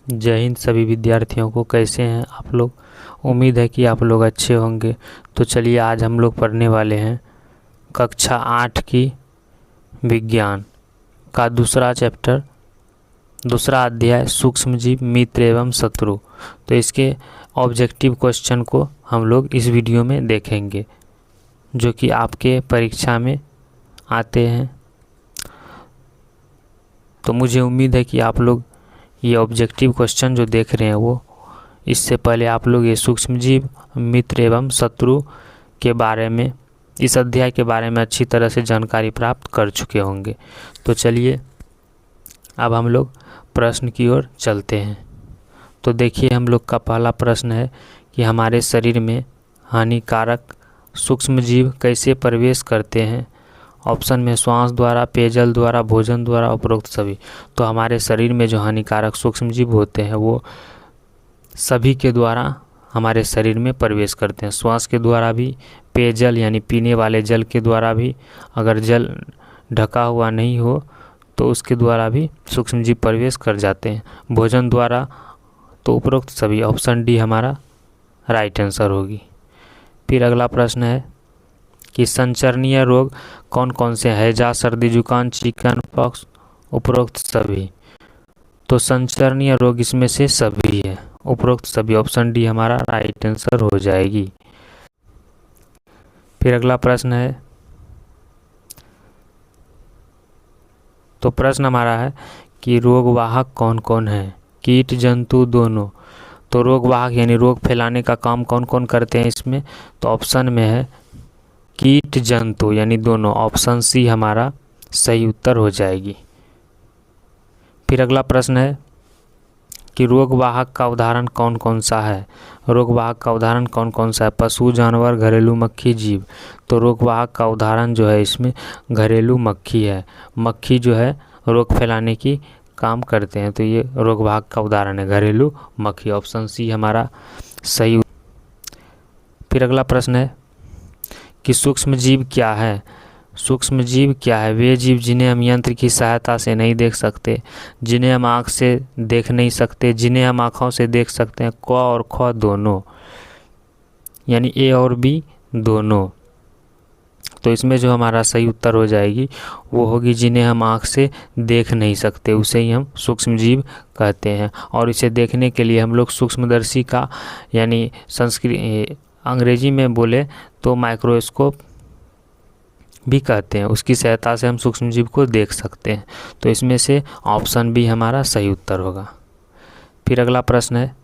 जय हिंद सभी विद्यार्थियों को। कैसे हैं आप लोग? उम्मीद है कि आप लोग अच्छे होंगे। तो चलिए आज हम लोग पढ़ने वाले हैं कक्षा 8 की विज्ञान का दूसरा चैप्टर, दूसरा अध्याय सूक्ष्मजीव मित्र एवं शत्रु। तो इसके ऑब्जेक्टिव क्वेश्चन को हम लोग इस वीडियो में देखेंगे जो कि आपके परीक्षा में आते हैं। तो मुझे उम्मीद है कि आप लोग ये ऑब्जेक्टिव क्वेश्चन जो देख रहे हैं वो इससे पहले आप लोग ये सूक्ष्मजीव मित्र एवं शत्रु के बारे में, इस अध्याय के बारे में अच्छी तरह से जानकारी प्राप्त कर चुके होंगे। तो चलिए अब हम लोग प्रश्न की ओर चलते हैं। तो देखिए हम लोग का पहला प्रश्न है कि हमारे शरीर में हानिकारक सूक्ष्मजीव कैसे प्रवेश करते हैं। ऑप्शन में श्वास द्वारा, पेयजल द्वारा, भोजन द्वारा, उपरोक्त सभी। तो हमारे शरीर में जो हानिकारक सूक्ष्मजीव होते हैं वो सभी के द्वारा हमारे शरीर में प्रवेश करते हैं। श्वास के द्वारा भी, पेयजल यानी पीने वाले जल के द्वारा भी, अगर जल ढका हुआ नहीं हो तो उसके द्वारा भी सूक्ष्मजीव प्रवेश कर जाते हैं। भोजन द्वारा तो उपरोक्त सभी। ऑप्शन डी हमारा राइट आंसर होगी। फिर अगला प्रश्न है कि संचरणीय रोग कौन कौन से हैं। हैजा, सर्दी जुकाम, चिकन पॉक्स, उपरोक्त सभी। तो संचरणीय रोग इसमें से सभी है, उपरोक्त सभी। ऑप्शन डी हमारा राइट आंसर हो जाएगी। फिर अगला प्रश्न है, तो प्रश्न हमारा है कि रोगवाहक कौन कौन है। कीट, जंतु दोनों। तो रोगवाहक यानी रोग फैलाने का काम कौन कौन करते हैं इसमें। तो ऑप्शन में है कीट, जंतु यानी दोनों। ऑप्शन सी हमारा सही उत्तर हो जाएगी। फिर अगला प्रश्न है कि रोगवाहक का उदाहरण कौन कौन सा है। रोगवाहक का उदाहरण कौन कौन सा है। पशु, जानवर, घरेलू, मक्खी, जीव। तो रोगवाहक का उदाहरण जो है इसमें घरेलू मक्खी है। मक्खी जो है रोग फैलाने की काम करते हैं, तो ये रोगवाहक का उदाहरण है घरेलू मक्खी। ऑप्शन सी हमारा सही। फिर अगला प्रश्न है कि सूक्ष्मजीव क्या है। सूक्ष्मजीव क्या है। वे जीव जिन्हें हम यंत्र की सहायता से नहीं देख सकते, जिन्हें हम आँख से देख नहीं सकते, जिन्हें हम आँखों से देख सकते हैं। क और ख दोनों यानी ए और बी दोनों। तो इसमें जो हमारा सही उत्तर हो जाएगी वो होगी जिन्हें हम आँख से देख नहीं सकते, उसे ही हम सूक्ष्मजीव कहते हैं। और इसे देखने के लिए हम लोग सूक्ष्मदर्शी का यानी संस्कृत अंग्रेजी में बोले तो माइक्रोस्कोप भी कहते हैं, उसकी सहायता से हम सूक्ष्मजीव को देख सकते हैं। तो इसमें से ऑप्शन बी हमारा सही उत्तर होगा। फिर अगला प्रश्न है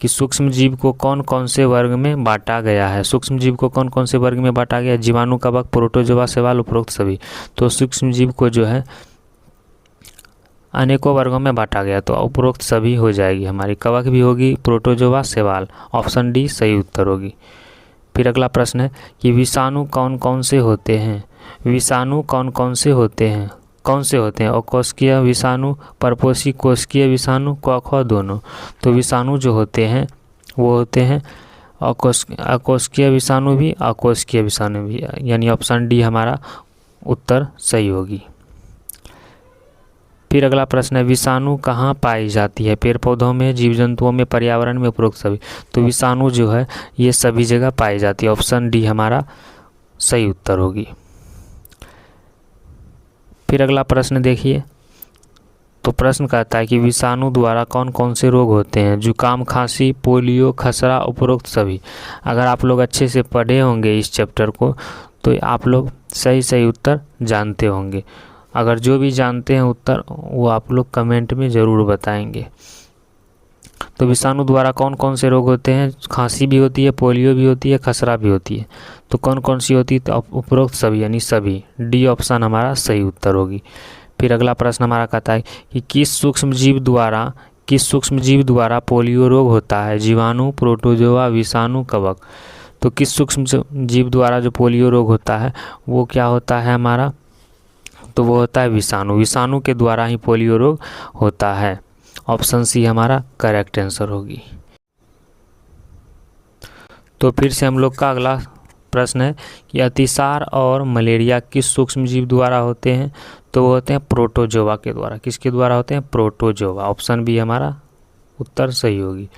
कि सूक्ष्मजीव को कौन कौन से वर्ग में बांटा गया है। सूक्ष्मजीव को कौन कौन से वर्ग में बांटा गया है। जीवाणु, कवक, प्रोटोजोआ, शैवाल, उपरोक्त सभी। तो सूक्ष्मजीव को जो है अनेकों वर्गों में बांटा गया, तो उपरोक्त सभी हो जाएगी हमारी। कवक भी होगी, प्रोटोजोआ, शैवाल। ऑप्शन डी सही उत्तर होगी। फिर अगला प्रश्न है कि विषाणु कौन कौन से होते हैं। विषाणु कौन कौन से होते हैं। कौन से होते हैं। अकोष्कीय विषाणु, परपोषी कोशिकीय विषाणु, क ख दोनों। तो विषाणु जो होते हैं वो होते हैं अकोष्कीय विषाणु भी, अकोष्कीय विषाणु भी, यानी ऑप्शन डी हमारा उत्तर सही होगी। फिर अगला प्रश्न है विषाणु कहाँ पाई जाती है। पेड़ पौधों में, जीव जंतुओं में, पर्यावरण में, उपरोक्त सभी। तो विषाणु जो है ये सभी जगह पाई जाती है। ऑप्शन डी हमारा सही उत्तर होगी। फिर अगला प्रश्न देखिए, तो प्रश्न कहता है कि विषाणु द्वारा कौन कौन से रोग होते हैं। जुकाम, खांसी, पोलियो, खसरा, उपरोक्त सभी। अगर आप लोग अच्छे से पढ़े होंगे इस चैप्टर को तो आप लोग सही सही उत्तर जानते होंगे। अगर जो भी जानते हैं उत्तर वो आप लोग कमेंट में ज़रूर बताएंगे। तो विषाणु द्वारा कौन कौन से रोग होते हैं। खांसी भी होती है, पोलियो भी होती है, खसरा भी होती है। तो कौन कौन सी होती है। तो उपरोक्त सभी यानी सभी। डी ऑप्शन हमारा सही उत्तर होगी। फिर अगला प्रश्न हमारा कहता है कि किस सूक्ष्मजीव द्वारा पोलियो रोग होता है। जीवाणु, प्रोटोजोआ, विषाणु, कवक। तो किस सूक्ष्मजीव द्वारा जो पोलियो रोग होता है वो क्या होता है हमारा। तो वो होता है विषाणु। विषाणु के द्वारा ही पोलियो रोग होता है। ऑप्शन सी हमारा करेक्ट आंसर होगी। तो फिर से हम लोग का अगला प्रश्न है कि अतिसार और मलेरिया किस सूक्ष्मजीव द्वारा होते हैं। तो वो होते हैं प्रोटोजोआ के द्वारा। किसके द्वारा होते हैं। प्रोटोजोआ। ऑप्शन बी हमारा उत्तर सही होगी।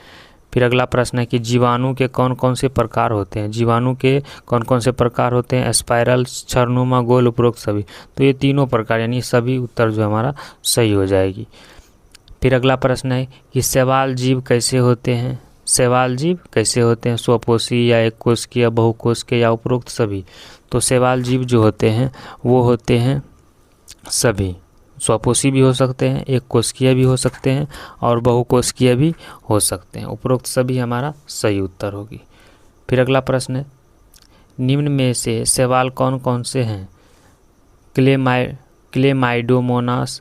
फिर अगला प्रश्न है कि जीवाणु के कौन कौन से प्रकार होते हैं। जीवाणु के कौन कौन से प्रकार होते हैं? स्पाइरल, छर्नुमा, गोल, उपरोक्त सभी। तो ये तीनों प्रकार यानी सभी उत्तर जो हमारा सही हो जाएगी। फिर अगला प्रश्न है कि शैवाल जीव कैसे होते हैं। शैवाल जीव कैसे होते हैं? स्वपोषी या एक कोशिकीय, बहुकोशिकीय या उपरोक्त सभी। तो शैवाल जीव जो होते हैं वो होते हैं सभी। स्वपोषी भी हो सकते हैं, एक कोशिकीय भी हो सकते हैं और बहुकोशिकीय भी हो सकते हैं। उपरोक्त सभी हमारा सही उत्तर होगी। फिर अगला प्रश्न है निम्न में से शैवाल कौन कौन से हैं? क्लेमाइडोमोनास,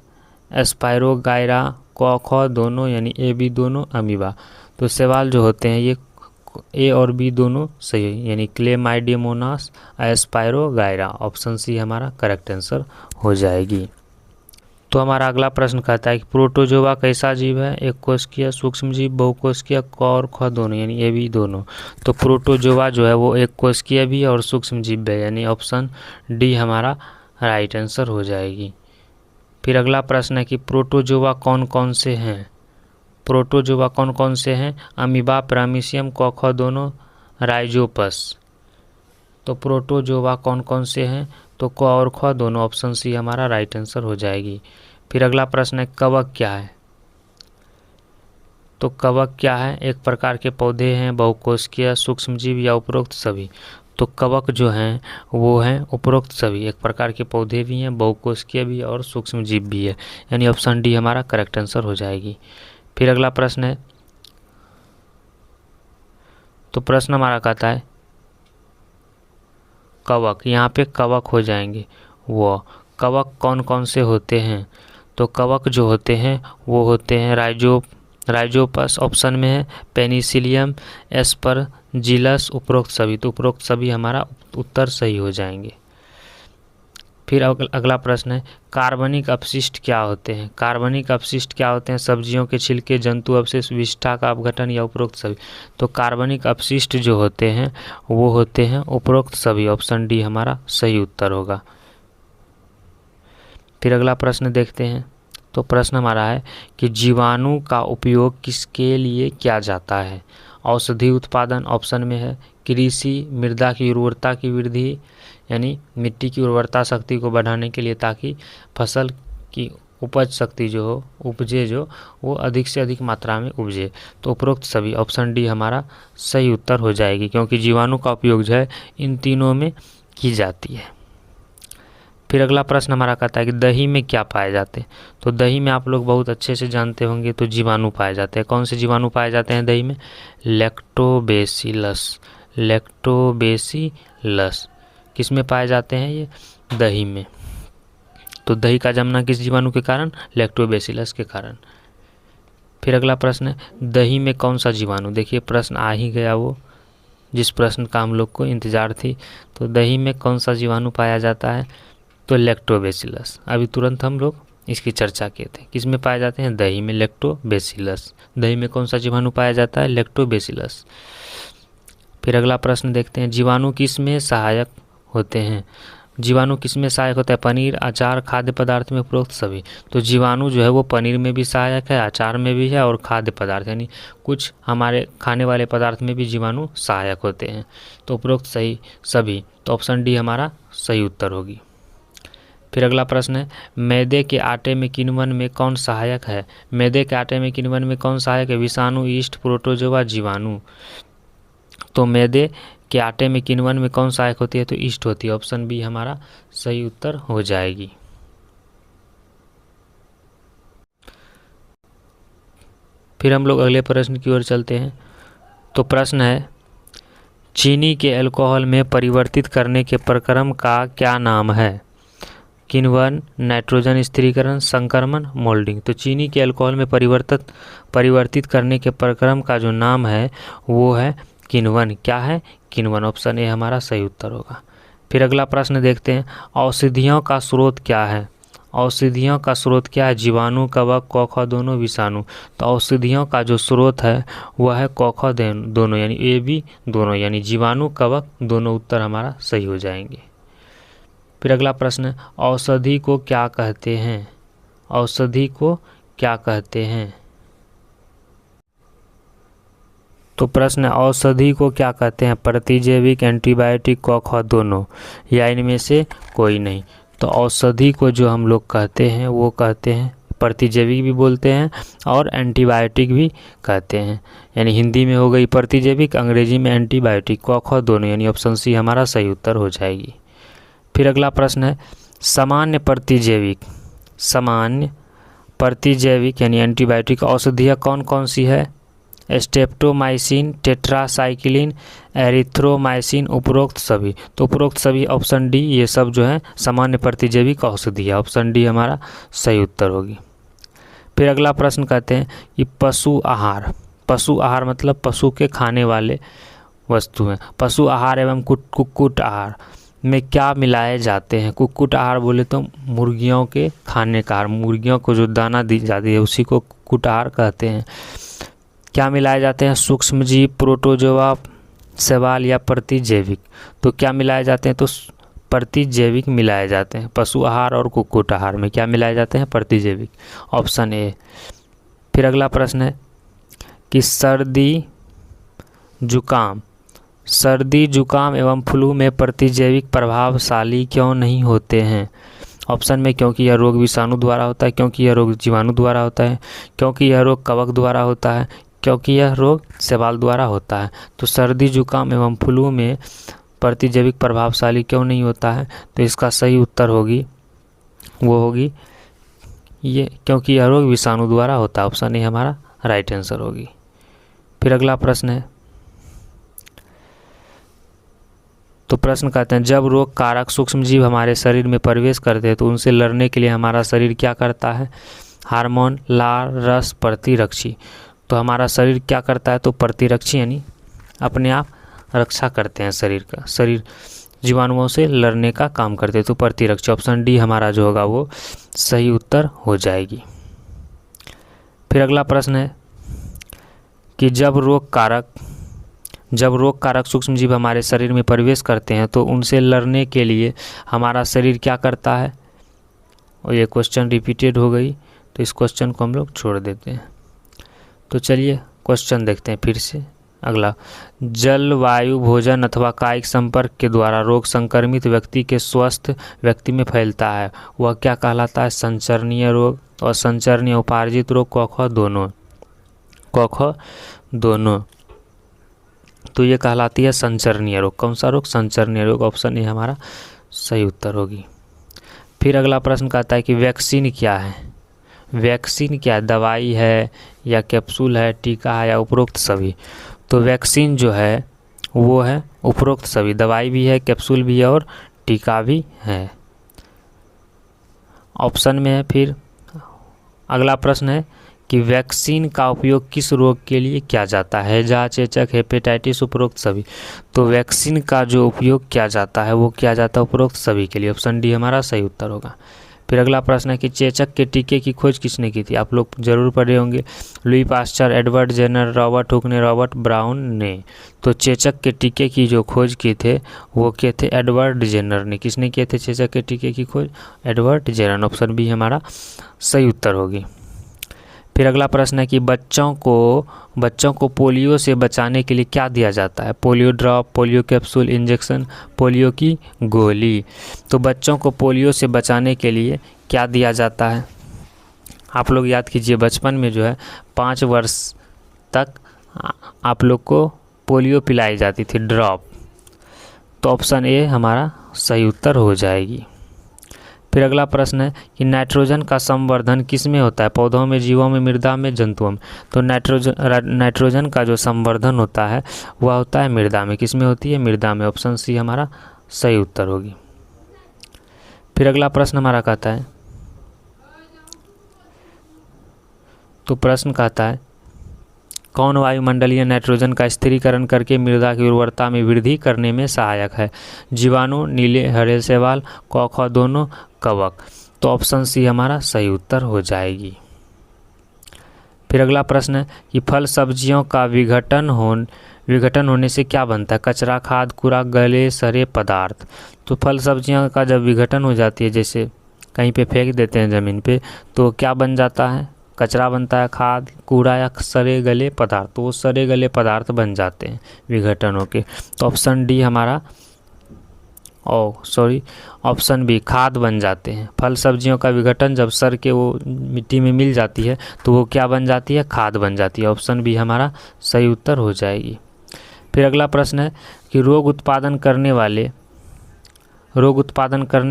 स्पाइरोगाइरा, क दोनों यानी ए बी दोनों, अमीबा। तो शैवाल जो होते हैं ये ए और बी दोनों सही है यानी क्लेमाइडोमोनास, स्पाइरोगाइरा। ऑप्शन सी हमारा करेक्ट आंसर हो जाएगी। तो हमारा अगला प्रश्न कहता है कि प्रोटोजोआ कैसा जीव है? एक कोशिकीय, सूक्ष्म जीव, बहुकोशिकीय, क और ख दोनों यानी ए बी दोनों। तो प्रोटोजोआ जो है वो एक कोशिकीय भी और सूक्ष्म जीव है यानी ऑप्शन डी हमारा राइट आंसर हो जाएगी। फिर अगला प्रश्न है कि प्रोटोजोआ कौन कौन से हैं? प्रोटोजोआ कौन कौन से हैं? अमीबा, पैरामीशियम, क दोनों, राइजोपस। तो प्रोटोजोआ कौन कौन से हैं? तो क और ख दोनों। ऑप्शन सी हमारा राइट आंसर हो जाएगी। फिर अगला प्रश्न है कवक क्या है? तो कवक क्या है? एक प्रकार के पौधे हैं, बहुकोशिकीय, सूक्ष्मजीव या उपरोक्त सभी। तो कवक जो हैं वो हैं उपरोक्त सभी। एक प्रकार के पौधे भी हैं, बहुकोशिकीय भी और सूक्ष्मजीव भी है यानी ऑप्शन डी हमारा करेक्ट आंसर हो जाएगी। फिर अगला प्रश्न है तो प्रश्न हमारा कहता है कवक, यहाँ पे कवक हो जाएंगे। वो कवक कौन कौन से होते हैं? तो कवक जो होते हैं वो होते हैं राइजोपस ऑप्शन में है, पेनिसिलियम, एस्परजिलस, उपरोक्त सभी। तो उपरोक्त सभी हमारा उत्तर सही हो जाएंगे। फिर अगला प्रश्न है कार्बनिक अपशिष्ट क्या होते हैं? कार्बनिक अपशिष्ट क्या होते हैं? सब्जियों के छिलके, जंतु अवशेष, विष्ठा का अपघटन या उपरोक्त सभी। तो कार्बनिक अपशिष्ट जो होते हैं वो होते हैं उपरोक्त सभी। ऑप्शन डी हमारा सही उत्तर होगा। फिर अगला प्रश्न देखते हैं। तो प्रश्न हमारा है कि जीवाणु का उपयोग किसके लिए किया जाता है? औषधि उत्पादन ऑप्शन में है, कृषि, मृदा की उर्वरता की वृद्धि यानी मिट्टी की उर्वरता शक्ति को बढ़ाने के लिए ताकि फसल की उपज शक्ति जो हो, उपजे जो वो अधिक से अधिक मात्रा में उपजे। तो उपरोक्त सभी। ऑप्शन डी हमारा सही उत्तर हो जाएगी क्योंकि जीवाणु का उपयोग जो है इन तीनों में की जाती है। फिर अगला प्रश्न हमारा कहता है कि दही में क्या पाए जाते हैं? तो दही में आप लोग बहुत अच्छे से जानते होंगे तो जीवाणु पाए जाते हैं। कौन से जीवाणु पाए जाते हैं दही में? लैक्टोबैसिलस। लैक्टोबैसिलस किस में पाए जाते हैं? ये दही में। तो दही का जमना किस जीवाणु के कारण? लैक्टोबैसिलस के कारण। फिर अगला प्रश्न है दही में कौन सा जीवाणु? देखिए प्रश्न आ ही गया वो जिस प्रश्न का हम लोग को इंतजार थी। तो दही में कौन सा जीवाणु पाया जाता है? तो लैक्टोबैसिलस। अभी तुरंत हम लोग इसकी चर्चा किए थे। किस में पाए जाते हैं? दही में, लैक्टोबैसिलस। दही में कौन सा जीवाणु पाया जाता है? लैक्टोबैसिलस। फिर अगला प्रश्न देखते हैं जीवाणु किस में सहायक होते हैं? जीवाणु किस में सहायक होता है? पनीर, अचार, खाद्य पदार्थ में, उपरोक्त सभी। तो जीवाणु जो है वो पनीर में भी सहायक है, अचार में भी है और खाद्य पदार्थ यानी कुछ हमारे खाने वाले पदार्थ में भी जीवाणु सहायक होते हैं। तो उपरोक्त सही सभी। तो ऑप्शन डी हमारा सही उत्तर होगी। फिर अगला प्रश्न है मैदे के आटे में किण्वन में कौन सहायक है? मैदे के आटे में किण्वन में कौन सहायक है? विषाणु, यीस्ट, प्रोटोजोआ, जीवाणु। तो मैदे के आटे में किण्वन में कौन सहायक होती है? तो यीस्ट होती है। ऑप्शन बी हमारा सही उत्तर हो जाएगी। फिर हम लोग अगले प्रश्न की ओर चलते हैं। तो प्रश्न है चीनी के अल्कोहल में परिवर्तित करने के प्रक्रम का क्या नाम है? किण्वन, नाइट्रोजन स्थिरीकरण, संक्रमण, मोल्डिंग। तो चीनी के अल्कोहल में परिवर्तित करने के प्रक्रम का जो नाम है वो है किण्वन। क्या है? किण्वन। ऑप्शन ए हमारा सही उत्तर होगा। फिर अगला प्रश्न देखते हैं औषधियों का स्रोत क्या है? औषधियों का स्रोत क्या है? जीवाणु, कवक, क दोनों, विषाणु। तो औषधियों का जो स्रोत है वह है क दोनों यानी ए बी दोनों यानी जीवाणु, कवक दोनों उत्तर हमारा सही हो जाएंगे। फिर अगला प्रश्न औषधि को क्या कहते हैं? औषधि को क्या कहते हैं? तो प्रश्न है औषधि को क्या कहते हैं? प्रतिजैविक, एंटीबायोटिक, क, ख दोनों, या इनमें से कोई नहीं। तो औषधि को जो हम लोग कहते हैं वो कहते हैं प्रतिजैविक भी बोलते हैं और एंटीबायोटिक भी कहते हैं। यानी हिंदी में हो गई प्रतिजैविक, अंग्रेजी में एंटीबायोटिक, क, ख दोनों, यानी ऑप्शन सी हमारा सही उत्तर हो जाएगी। फिर अगला प्रश्न है सामान्य प्रतिजैविक, सामान्य प्रतिजैविक यानी एंटीबायोटिक औषधियाँ कौन कौन सी है? स्ट्रेप्टोमाइसिन, टेट्रासाइक्लिन, एरिथ्रोमाइसिन, उपरोक्त सभी। तो उपरोक्त सभी ऑप्शन डी, ये सब जो है सामान्य प्रतिजैविक औषधियाँ, ऑप्शन डी हमारा सही उत्तर होगी। फिर अगला प्रश्न कहते हैं कि पशु आहार, पशु आहार मतलब पशु के खाने वाले वस्तु हैं। पशु आहार एवं कुक्कुट आहार में क्या मिलाए जाते हैं? कुक्कुट आहार बोले तो मुर्गियों के खाने का आहार, मुर्गियों को जो दाना दी जाती है उसी को कुक्कुट आहार कहते हैं। क्या मिलाए जाते हैं? सूक्ष्मजीव, प्रोटोजोआ, शैवाल या प्रतिजैविक। तो क्या मिलाए जाते हैं? तो प्रतिजैविक मिलाए जाते हैं। पशु आहार और कुक्कुट आहार में क्या मिलाए जाते हैं? प्रतिजैविक, ऑप्शन ए। फिर अगला प्रश्न है कि सर्दी जुकाम एवं फ्लू में प्रतिजैविक प्रभावशाली क्यों नहीं होते हैं? ऑप्शन में क्योंकि यह रोग विषाणु द्वारा होता है, क्योंकि यह रोग जीवाणु द्वारा होता है, क्योंकि यह रोग कवक द्वारा होता है, क्योंकि यह रोग शैवाल द्वारा होता है। तो सर्दी जुकाम एवं फ्लू में प्रतिजैविक प्रभावशाली क्यों नहीं होता है? तो इसका सही उत्तर होगी ये, क्योंकि यह रोग विषाणु द्वारा होता है, ऑप्शन ए हमारा राइट आंसर होगी। फिर अगला प्रश्न है, तो प्रश्न कहते हैं जब रोग कारक सूक्ष्मजीव हमारे शरीर में प्रवेश करते हैं तो उनसे लड़ने के लिए हमारा शरीर क्या करता है? हार्मोन, लार, रस, प्रतिरक्षी। तो हमारा शरीर क्या करता है? तो प्रतिरक्षी यानी अपने आप रक्षा करते हैं शरीर का, शरीर जीवाणुओं से लड़ने का काम करते हैं, तो प्रतिरक्षी, ऑप्शन डी हमारा जो होगा वो सही उत्तर हो जाएगी। फिर अगला प्रश्न है कि जब रोग कारक सूक्ष्मजीव हमारे शरीर में प्रवेश करते हैं तो उनसे लड़ने के लिए हमारा शरीर क्या करता है? और ये क्वेश्चन रिपीटेड हो गई तो इस क्वेश्चन को हम लोग छोड़ देते हैं। तो चलिए क्वेश्चन देखते हैं फिर से। अगला, जल, वायु, भोजन अथवा कायिक संपर्क के द्वारा रोग संक्रमित व्यक्ति के स्वस्थ व्यक्ति में फैलता है, वह क्या कहलाता है? संचरणीय रोग और संचरणीय उपार्जित रोग, क, ख दोनों। तो ये कहलाती है संचरणीय रोग। कौन सा रोग? संचरणीय रोग, ऑप्शन ए हमारा सही उत्तर होगी। फिर अगला प्रश्न कहता है कि वैक्सीन क्या है? वैक्सीन क्या है? दवाई है या कैप्सूल है, टीका है या उपरोक्त सभी? तो वैक्सीन जो है वो है उपरोक्त सभी, दवाई भी है, कैप्सूल भी है और टीका भी है, ऑप्शन में है। फिर अगला प्रश्न है कि वैक्सीन का उपयोग किस रोग के लिए किया जाता है? हैजा, चेचक, हेपेटाइटिस, उपरोक्त सभी। तो वैक्सीन का जो उपयोग किया जाता है वो किया जाता है उपरोक्त सभी के लिए, ऑप्शन डी हमारा सही उत्तर होगा। फिर अगला प्रश्न है कि चेचक के टीके की खोज किसने की थी? आप लोग जरूर पढ़े होंगे, Louis Pasteur, Edward Jenner, Robert Hooke ने, रॉबर्ट ब्राउन ने। तो चेचक के टीके की जो खोज की थे वो किए थे एडवर्ड जेनर ने। किसने किए थे चेचक के टीके की खोज? एडवर्ड जेनर, ऑप्शन बी हमारा सही उत्तर होगी। फिर अगला प्रश्न है कि बच्चों को पोलियो से बचाने के लिए क्या दिया जाता है? Polio drop, polio capsule, injection, polio की गोली। तो बच्चों को पोलियो से बचाने के लिए क्या दिया जाता है? आप लोग याद कीजिए, बचपन में जो है 5 वर्ष तक आप लोग को पोलियो पिलाई जाती थी, ड्रॉप। तो ऑप्शन ए हमारा सही उत्तर हो जाएगी। फिर अगला प्रश्न है कि नाइट्रोजन का संवर्धन किस में होता है? पौधों में, जीवों में, मृदा में, जंतुओं में। तो नाइट्रोजन का जो संवर्धन होता है वह होता है मृदा में। किस में होती है? मृदा में, ऑप्शन सी हमारा सही उत्तर होगी। फिर अगला प्रश्न हमारा कहता है, तो प्रश्न कहता है कौन वायुमंडलीय नाइट्रोजन का स्थिरीकरण करके मृदा की उर्वरता में वृद्धि करने में सहायक है? जीवाणु, नीले हरे शैवाल, क, ख दोनों, कवक। तो ऑप्शन सी हमारा सही उत्तर हो जाएगी। फिर अगला प्रश्न है कि फल सब्जियों का विघटन होने से क्या बनता है? कचरा, खाद, कूड़ा, गले सड़े पदार्थ। तो फल सब्जियों का जब विघटन हो जाती है, जैसे कहीं पे फेंक देते हैं ज़मीन पे, तो क्या बन जाता है? कचरा बनता है, खाद, कूड़ा या सड़े गले पदार्थ, तो वो सड़े गले पदार्थ बन जाते हैं विघटन होके। तो ऑप्शन डी हमारा, ऑप्शन बी खाद बन जाते हैं। फल सब्जियों का विघटन जब सड़ के वो मिट्टी में मिल जाती है तो वो क्या बन जाती है, खाद बन जाती है। ऑप्शन बी हमारा सही उत्तर हो जाएगी। फिर अगला प्रश्न है कि रोग उत्पादन करने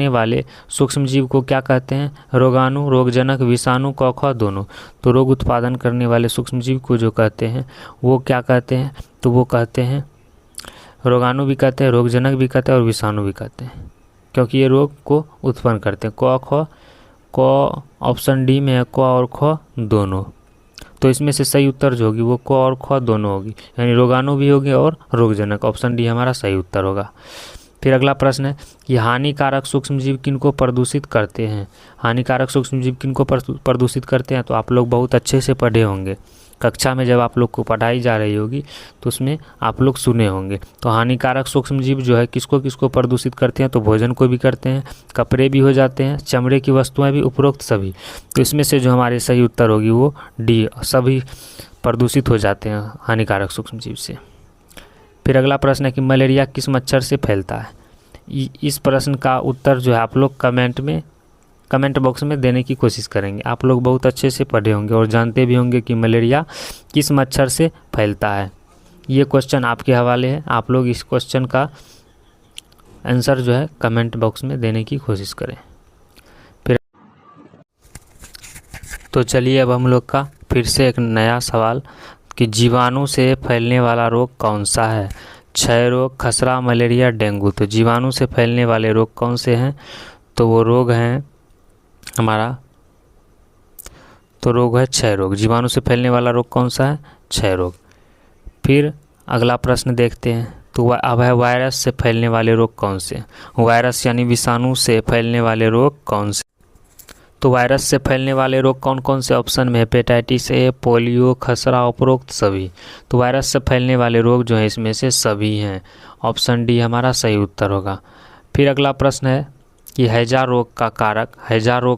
वाले सूक्ष्म जीव को क्या कहते हैं? रोगाणु, रोगजनक, विषाणु, कौखा दोनों। तो रोग उत्पादन करने वाले सूक्ष्म जीव को जो कहते हैं वो क्या कहते हैं? तो वो कहते हैं, रोगाणु भी कहते हैं, रोगजनक भी कहते हैं और विषाणु भी कहते हैं, क्योंकि ये रोग को उत्पन्न करते हैं। क ऑप्शन डी में है क और ख दोनों। तो इसमें से सही उत्तर जो होगी वो क और ख दोनों होगी, यानी रोगाणु भी होगी और रोगजनक। ऑप्शन डी हमारा सही उत्तर होगा। फिर अगला प्रश्न है कि हानिकारक सूक्ष्मजीव किनको प्रदूषित करते हैं? हानिकारक सूक्ष्मजीव किनको प्रदूषित करते हैं? तो आप लोग बहुत अच्छे से पढ़े होंगे, कक्षा में जब आप लोग को पढ़ाई जा रही होगी तो उसमें आप लोग सुने होंगे। तो हानिकारक सूक्ष्मजीव जो है किसको किसको प्रदूषित करते हैं? तो भोजन को भी करते हैं, कपड़े भी हो जाते हैं, चमड़े की वस्तुएं भी, उपरोक्त सभी। तो इसमें से जो हमारी सही उत्तर होगी वो डी, सभी प्रदूषित हो जाते हैं हानिकारक सूक्ष्मजीव से। फिर अगला प्रश्न है कि मलेरिया किस मच्छर से फैलता है? इस प्रश्न का उत्तर जो है आप लोग कमेंट बॉक्स में देने की कोशिश करेंगे। आप लोग बहुत अच्छे से पढ़े होंगे और जानते भी होंगे कि मलेरिया किस मच्छर से फैलता है। ये क्वेश्चन आपके हवाले है, आप लोग इस क्वेश्चन का आंसर जो है कमेंट बॉक्स में देने की कोशिश करें। फिर तो चलिए अब हम लोग का फिर से एक नया सवाल कि जीवाणु से फैलने वाला रोग कौन सा है? क्षय रोग, खसरा, मलेरिया, डेंगू। तो जीवाणु से फैलने वाले रोग कौन से हैं? तो वो रोग हैं हमारा, तो रोग है क्षय रोग। जीवाणु से फैलने वाला रोग कौन सा है? क्षय रोग। फिर अगला प्रश्न देखते हैं, तो अब है वायरस से फैलने वाले रोग कौन से? वायरस यानी विषाणु से फैलने वाले रोग कौन से? तो वायरस से फैलने वाले रोग कौन कौन से? ऑप्शन में हेपेटाइटिस ए, पोलियो, खसरा, उपरोक्त सभी। तो वायरस से फैलने वाले रोग जो है इसमें से सभी हैं। ऑप्शन डी हमारा सही उत्तर होगा। फिर अगला प्रश्न है कि हैजा रोग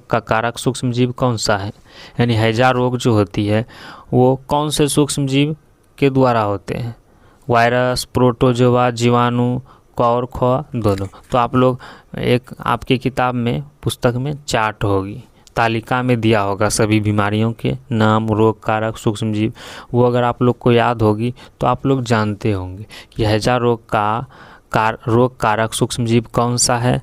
का कारक सूक्ष्मजीव कौन सा है? यानी हैजा रोग जो होती है वो कौन से सूक्ष्मजीव के द्वारा होते हैं? वायरस, प्रोटोजोआ, जीवाणु, क और ख दोनों। तो आप लोग एक आपकी किताब में, पुस्तक में चार्ट होगी, तालिका में दिया होगा सभी बीमारियों के नाम, रोग कारक सूक्ष्मजीव। वो अगर आप लोग को याद होगी तो आप लोग जानते होंगे कि हैजा रोग का रोग कारक सूक्ष्मजीव कौन सा है।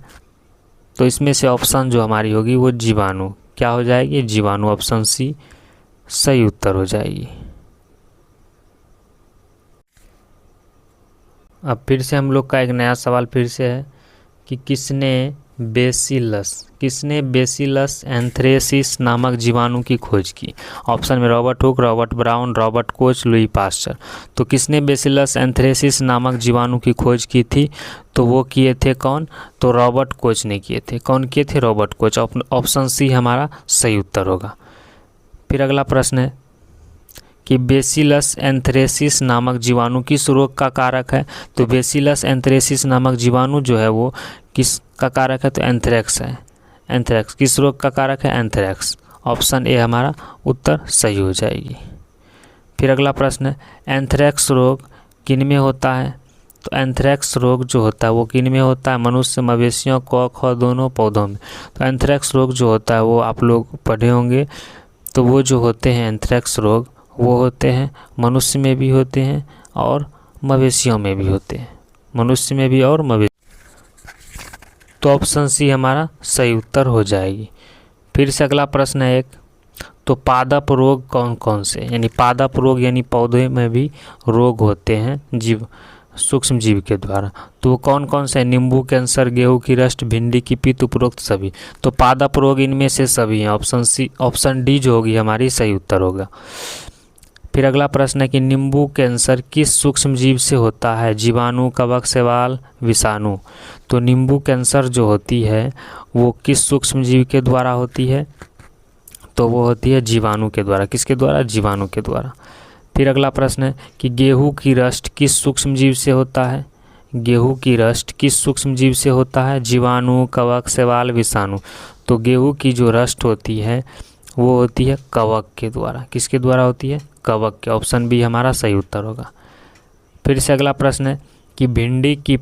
तो इसमें से ऑप्शन जो हमारी होगी वो जीवाणु, क्या हो जाएगी? जीवाणु। ऑप्शन सी सही उत्तर हो जाएगी। अब फिर से हम लोग का एक नया सवाल फिर से है कि किसने बेसिलस एंथ्रेसिस नामक जीवाणु की खोज की? ऑप्शन में Robert Hooke, Robert brown, Robert Koch, Louis Pasteur. तो किसने बेसिलस एंथ्रेसिस नामक जीवाणु की खोज की थी? तो वो किए थे कौन? तो रॉबर्ट कोच ने किए थे। कौन किए थे? Robert Koch. ऑप्शन सी हमारा सही उत्तर होगा। फिर अगला प्रश्न है कि बेसिलस एंथ्रेसिस नामक जीवाणु किस रोग का कारक है? तो बेसिलस एंथ्रेसिस नामक जीवाणु जो है वो किस का कारक है? तो एंथ्रेक्स है। एंथ्रेक्स किस रोग का कारक है? एंथ्रेक्स। ऑप्शन ए हमारा उत्तर सही हो जाएगी। फिर अगला प्रश्न है एंथ्रेक्स रोग किन में होता है? तो एंथ्रेक्स रोग जो होता है वो किन में होता है? मनुष्य, मवेशियों, क ख दोनों, पौधों में। तो एंथ्रेक्स रोग जो होता है वो आप लोग पढ़े होंगे। तो वो जो होते हैं एंथ्रेक्स रोग वो होते हैं मनुष्य में भी होते हैं और मवेशियों में भी होते हैं, मनुष्य में भी और मवेशी। तो ऑप्शन सी हमारा सही उत्तर हो जाएगी। फिर से अगला प्रश्न है एक, तो पादप रोग कौन कौन से? यानी पादप रोग यानी पौधे में भी रोग होते हैं सूक्ष्म जीव के द्वारा। तो वो कौन कौन से? नींबू कैंसर, गेहूं की रस्ट, भिंडी की पित्त, उपरोक्त सभी। तो पादप रोग इनमें से सभी हैं। ऑप्शन डी जो होगी हमारी सही उत्तर होगा। फिर अगला प्रश्न है कि नींबू कैंसर किस सूक्ष्म जीव से होता है? जीवाणु, कवक, शैवाल, विषाणु। तो नींबू कैंसर जो होती है वो किस सूक्ष्म जीव के द्वारा होती है? तो वो होती है जीवाणु के द्वारा। किसके द्वारा? जीवाणु के द्वारा। फिर अगला प्रश्न है कि गेहूं की रस्ट किस सूक्ष्म जीव से होता है? गेहूं की रस्ट किस सूक्ष्म जीव से होता है? जीवाणु, कवक, शैवाल, विषाणु। तो गेहूं की जो रस्ट होती है वो होती है कवक के द्वारा। किसके द्वारा होती है? कवक के। ऑप्शन बी हमारा सही उत्तर होगा। फिर से अगला प्रश्न है कि भिंडी की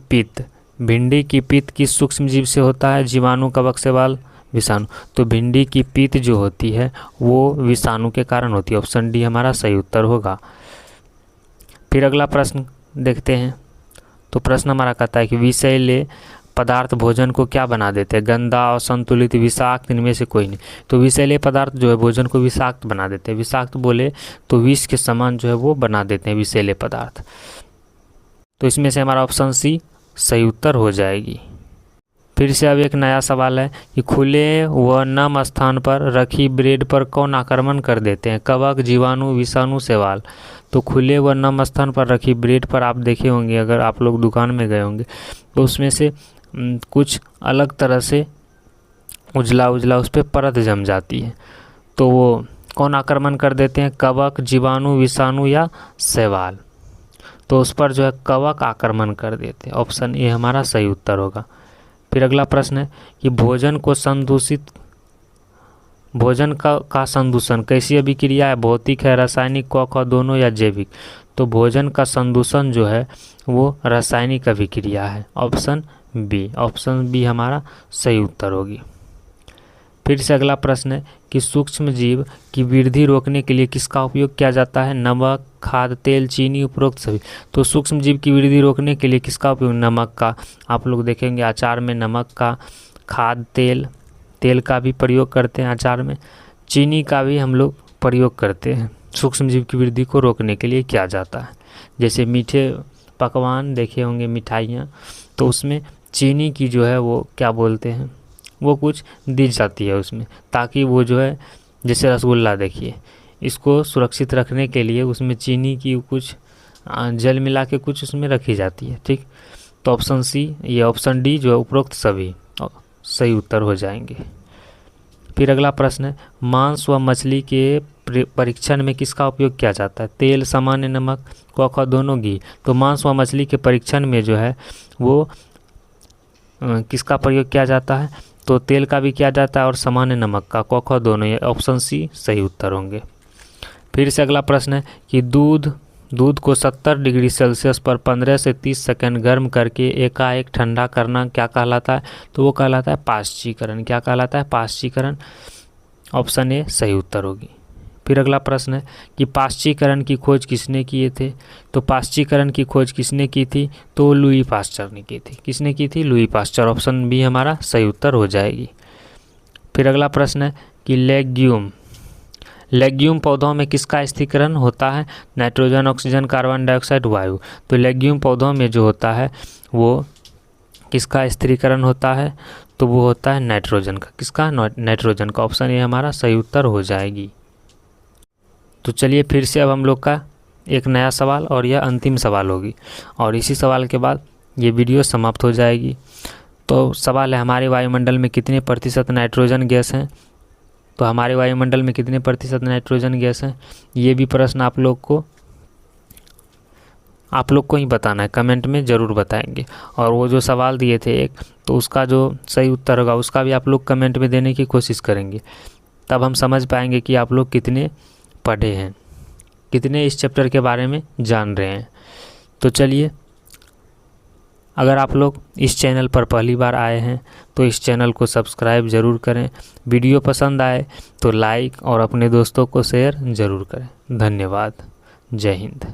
पित्त किस सूक्ष्म जीव से होता है? जीवाणु, कवक, शैवाल, विषाणु। तो भिंडी की पित्त जो होती है वो विषाणु के कारण होती है। ऑप्शन डी हमारा सही उत्तर होगा। फिर अगला प्रश्न देखते हैं। तो प्रश्न हमारा कहता है कि विषैले पदार्थ भोजन को क्या बना देते हैं? गंदा, असंतुलित, विषाक्त, इनमें से कोई नहीं। तो विषैले पदार्थ जो है भोजन को विषाक्त बना देते हैं। विषाक्त बोले तो विष के समान जो है वो बना देते हैं विषैले पदार्थ। तो इसमें से हमारा ऑप्शन सी सही उत्तर हो जाएगी। फिर से अब एक नया सवाल है कि खुले व नम स्थान पर रखी ब्रेड पर कौन आक्रमण कर देते हैं? कवक, जीवाणु, विषाणु, शैवाल। तो खुले व नम स्थान पर रखी ब्रेड पर आप देखे होंगे, अगर आप लोग दुकान में गए होंगे तो उसमें से कुछ अलग तरह से उजला उस पर परत जम जाती है। तो वो कौन आक्रमण कर देते हैं? कवक, जीवाणु, विषाणु या शैवाल। तो उस पर जो है कवक आक्रमण कर देते हैं। ऑप्शन ए हमारा सही उत्तर होगा। फिर अगला प्रश्न है कि भोजन का संदूषण कैसी अभिक्रिया है? भौतिक है, रासायनिक, क दोनों या जैविक। तो भोजन का संदूषण जो है वो रासायनिक अभिक्रिया है। ऑप्शन बी हमारा सही उत्तर होगी। फिर से अगला प्रश्न है कि सूक्ष्म जीव की वृद्धि रोकने के लिए किसका उपयोग किया जाता है? नमक, खाद, तेल, चीनी, उपरोक्त सभी। तो सूक्ष्म जीव की वृद्धि रोकने के लिए किसका उपयोग? नमक का। आप लोग देखेंगे अचार में नमक का, खाद, तेल का भी प्रयोग करते हैं अचार में, चीनी का भी हम लोग प्रयोग करते हैं। सूक्ष्म जीव की वृद्धि को रोकने के लिए किया जाता है। जैसे मीठे पकवान देखे होंगे, मिठाइयाँ, तो उसमें चीनी की जो है वो क्या बोलते हैं, वो कुछ दी जाती है उसमें, ताकि वो जो है, जैसे रसगुल्ला देखिए, इसको सुरक्षित रखने के लिए उसमें चीनी की कुछ जल मिला के कुछ उसमें रखी जाती है। ठीक, तो ऑप्शन सी, ये ऑप्शन डी जो है उपरोक्त सभी सही उत्तर हो जाएंगे। फिर अगला प्रश्न है मांस व मछली के परीक्षण में किसका उपयोग किया जाता है? तेल, सामान्य नमक, क दोनों, घी। तो मांस व मछली के परीक्षण में जो है वो किसका प्रयोग किया जाता है? तो तेल का भी किया जाता है और सामान्य नमक का, क दोनों। ये ऑप्शन सी सही उत्तर होंगे। फिर से अगला प्रश्न है कि दूध को 70 डिग्री सेल्सियस पर 15 से 30 सेकंड गर्म करके एकाएक ठंडा करना क्या कहलाता है? तो वो कहलाता है पाश्चीकरण। क्या कहलाता है? पाश्चीकरण। ऑप्शन ए सही उत्तर होगी। फिर अगला प्रश्न है कि पाश्चीकरण की खोज किसने किए थे? तो पाश्चीकरण की खोज किसने की थी? तो लुई पास्चर ने की थी। किसने की थी? Louis Pasteur. ऑप्शन बी हमारा सही उत्तर हो जाएगी। फिर अगला प्रश्न है कि लेग्यूम पौधों में किसका स्थिरीकरण होता है? नाइट्रोजन, ऑक्सीजन, कार्बन डाइऑक्साइड, वायु। तो लेग्यूम पौधों में जो होता है वो किसका स्थिरीकरण होता है? तो वो होता है नाइट्रोजन का। किसका? नाइट्रोजन का। ऑप्शन ए हमारा सही उत्तर हो जाएगी। तो चलिए फिर से अब हम लोग का एक नया सवाल और यह अंतिम सवाल होगी, और इसी सवाल के बाद ये वीडियो समाप्त हो जाएगी। तो सवाल है हमारे वायुमंडल में कितने प्रतिशत नाइट्रोजन गैस हैं? तो हमारे वायुमंडल में कितने प्रतिशत नाइट्रोजन गैस हैं? ये भी प्रश्न आप लोग को ही बताना है, कमेंट में ज़रूर बताएंगे। और वो जो सवाल दिए थे एक, तो उसका जो सही उत्तर होगा उसका भी आप लोग कमेंट में देने की कोशिश करेंगे, तब हम समझ पाएंगे कि आप लोग कितने पढ़े हैं, कितने इस चैप्टर के बारे में जान रहे हैं। तो चलिए, अगर आप लोग इस चैनल पर पहली बार आए हैं तो इस चैनल को सब्सक्राइब ज़रूर करें। वीडियो पसंद आए तो लाइक और अपने दोस्तों को शेयर ज़रूर करें। धन्यवाद। जय हिंद।